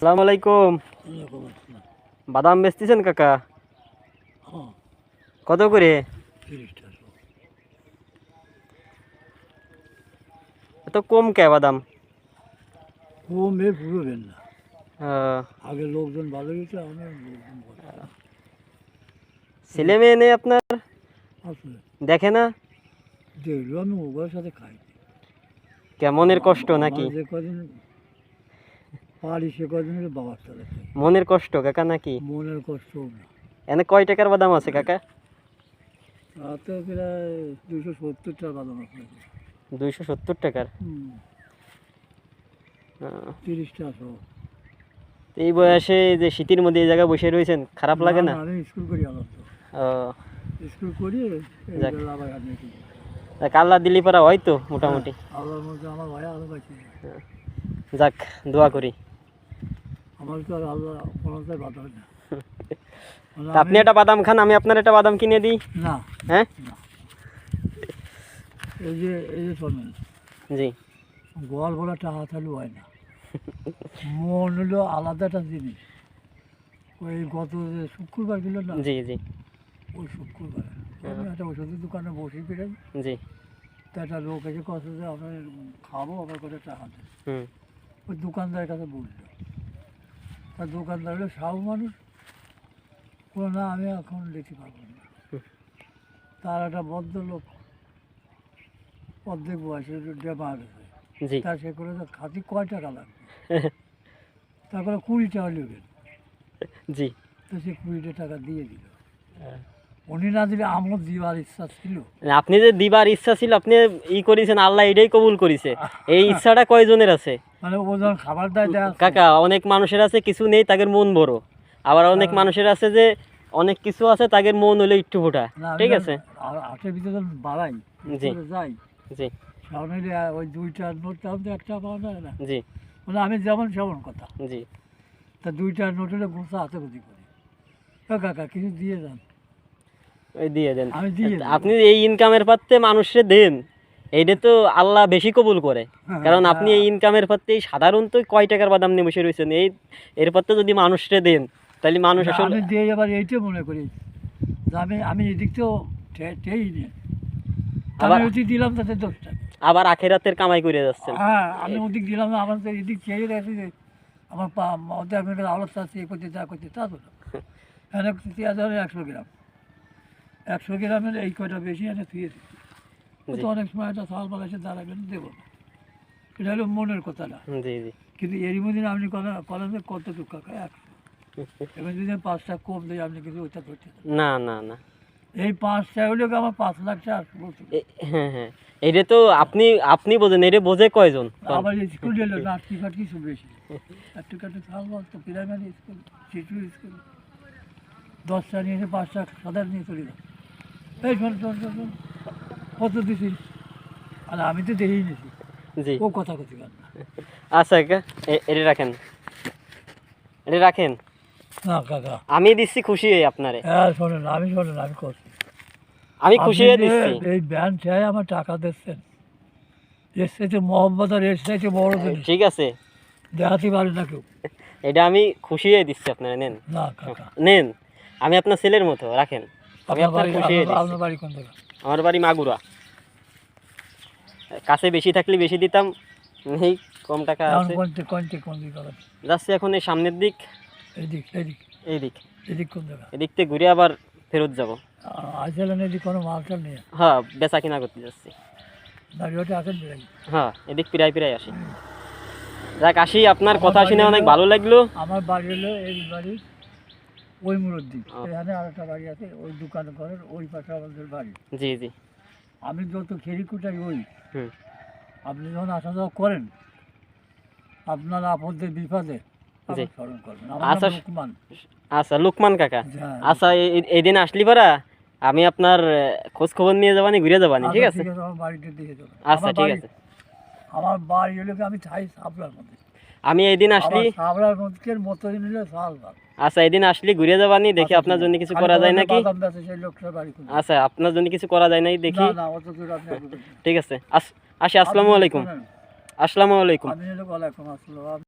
আসসালামু আলাইকুম। বাদাম বেচতেছেন কাকা? কত করে? এত কম কে বাদাম? কমে পুরোবেন না, আহ, আগে লোকজন ভালো হয়েছে, আমার ছেলে মেয়ে নেই আপনার? আসলে দেখে না? দেখলো আমি ওগুলোর সাথে খাই। মনের কষ্ট নাকি? যে কদিন পারি সে কদিন হলে বাবার সাথে খাই। মনের কষ্ট কাকা নাকি? মনের কষ্ট না। এনে কয় টাকার বাদাম আছে কাকা? তাতে প্রায় 270 টাকা বাদাম আছে। 270 টাকার? 30 টাকা সহ। এই বয়সে যে শীতের মধ্যে এই জায়গায় বসে রয়েছেন, খারাপ লাগে না? আমি স্কুল করি আলাদা, স্কুল করি যাক। আবার আমি আল্লাহ দিলি পারা হয়তো মোটামুটি। আল্লাহর মধ্যে আমার ভাই আলো পাইছি। যাক, দোয়া করি। আমার তো আর আল্লাহ কোনোটাই বাধা হয় না। তা আপনি একটা বাদাম খান, আমি আপনার একটা বাদাম কিনে দিই। না, হ্যাঁ, এই যে শোনেন, জি গোয়াল ভরা টাকা থাকলে হয় না। মন হলো আলাদা একটা জিনিস। ওই গত যে শুক্রবার গেল না, জি জি ওই শুক্রবার আমি একটা ওষুধের দোকানে বসে পেরাই, জি। তা একটা লোক এসে কথা যে আপনার খাবো, আমার করে টাকা দেন। হুম, ওই দোকানদারের কাছে বললো, তার দোকানদার হলো সাহু মানুষ, কোনো না আমি এখন লিখতে পারবো না। তার একটা ভদ্রলোক অর্ধেক বয়সে ডেমা গেছে, জি তা সে করে খাতি কয় টাকা লাগবে, তারপরে 20 টাকা নেবেন। জি। তো সে 20 টাকা দিয়ে দিল। উনি না দিলে আমার দিবার ইচ্ছা ছিল। আপনি যে দিবার ইচ্ছা ছিল, আপনি করেছেন, আল্লাহ এটাই কবুল করেছে। এই ইচ্ছাটা কয়জনের আছে? মানে ও যখন খাবার দেয় কাকা, অনেক মানুষের আছে কিছু নেই, তাদের মন বড়। আবার অনেক মানুষের আছে যে অনেক কিছু আছে, তাদের মন হলো একটু ফোটা। ঠিক আছে, হাটের ভিতরে যখন বাড়াই জি যাই, জি সামনে ওই 2টার নোট তখন তো 1 টাকা পাওয়া যায় না। জি মানে আমি যেমন সেমন কথা, জি। তা 2টার নোট হলে গোসা হাতে বুদ্ধি করি, কাকা কিছু দিয়ে যান, ওই দিয়ে দেন। আমি দিয়ে দেব। আপনি এই ইনকামের পাত্রে মানুষে দেন, এইটা তো আল্লাহ বেশি কবুল করে। কারণ আপনি এই ইনকামের পাত্রে সাধারণত কয় টাকার বাদাম নিয়ে বসে রয়েছেন, এর পাত্রে যদি মানুষে দেন, তাহলে মানুষ আসলে আমি দিয়ে এবার এইটাই মনে করি যে আমি এদিক তো ঠেই নিয়ে আবার ওদিক দিলাম, তাতে 10 টাকা। আবার আখেরাতের কামাই করে যাচ্ছেন। হ্যাঁ, আমি ওদিক দিলাম না, আমার তো এদিক চেয়ে গেছে যে আমার ওদের আমি আলোচনা চেয়ে করতে যা করতে তা তো না। এনে পেঁয়াজ হবে 100 গ্রাম, 100 গ্রামের এই কয়টা বেশি এনে থুয়ে দিচ্ছি। তো অনেক সময় একটা চাল পাল এসে দাঁড়াবেন, দেবো না। এটা হলো মনের কথা না। জি জি। কিন্তু এরই মধ্যে আপনি কলেজে কতটুকু কাকা 100, এবার যদি 5 টাকা কম দিই আপনি কিছু ওইটা করতে না না না, এই 5 টাকা হলে আমার 5 লাখ টাকা বলতে। হ্যাঁ হ্যাঁ, এটা তো আপনি আপনি বোঝেন, এটা বোঝে কয়জন? আবার স্কুল এলো নাটকি ফাট কিছু বেশি, একটু কাটে চাল বলতো প্রাইমারি স্কুল, শিশু স্কুল, 10টা নিয়ে এসে 5 টাকা সাদা নিয়ে চলে যাও। এই শোন শোন শোন শোন, কত দিছিস? আর আমি তো দেখেই নিয়েছি, জি। ও কথা কথি না। আচ্ছা কাকা, এটা রাখেন, এটা রাখেন। না কাকা, আমি দিচ্ছি খুশি হয়ে আপনারে। হ্যাঁ শোনেন, আমি করছি, আমি খুশি হয়ে দিচ্ছি। এই ব্যান চাই আমার টাকা দিচ্ছেন, এর সাথে মহব্বত আর এর সাথে বড় জিনিস ঠিক আছে, দেখাতে পারে না কেউ। এটা আমি খুশি হয়ে দিচ্ছি আপনারা, নেন না কাকা, নেন। আমি আপনার ছেলের মতো, রাখেন। আমি আপনার খুশি হয়ে দিচ্ছি। আপনার বাড়ি কোন জায়গা? আমার বাড়ি মাগুরা। কাছে বেশি থাকলে বেশি দিতাম, নেই কম টাকা আছে। কোন দিক করেন? যাচ্ছি এখন এই সামনের দিক। এদিক এদিক এইদিক, এদিক কোন জায়গা? এদিক থেকে ঘুরে আবার ফেরত যাব। আইসেলেন এদিক কোনো মালটাল নেই? হ্যাঁ, বেচা কিনা করতে যাচ্ছি। দাঁড়িয়ে আসেন বেড়াই। হ্যাঁ, এদিক পিরাই পিরাই আসি। যাক, আসি। আপনার কথা শুনে অনেক ভালো লাগলো। আমার বাড়ি হলো এই বাড়ি ওই মুরব্বী, এখানে আরেকটা বাড়ি আছে, ওই দোকান ঘরের ওই পাশে আমাদের বাড়ি। জি জি। আমি যত খেরি কুটাই ওই, হুম। আপনি যখন আসা যাওয়া করেন, আপনার আপদে বিপদে জি। স্মরণ করবেন। আচ্ছা আমার লোকমান। আচ্ছা, লুকমান কাকা। হ্যাঁ, আচ্ছা, এই দিন আসলি পারা আমি আপনার খোঁজ খবর নিয়ে যাবানি, ঘুরে যাবানি। ঠিক আছে? আমার বাড়িতে দিয়ে যাবেন। আচ্ছা ঠিক আছে। আমার বাড়ি হলো আমি থাই সাবলার মধ্যে। আমি এই দিন আসলি, সাবলার মধ্যে মতো হলো সাল বাগ। আচ্ছা, এই দিন আসলি ঘুরে যাবানি, দেখি আপনার জন্য কিছু করা যায় নাকি। সেই লোকটার বাড়ি কোন? আচ্ছা, আপনার জন্য কিছু করা যায় নাই দেখি। না অত দূর আপনি ঠিক আছে, আসি। আসসালামু আলাইকুম। আসসালামু আলাইকুম। আমি হলো ওয়ালাইকুম আসসালাম।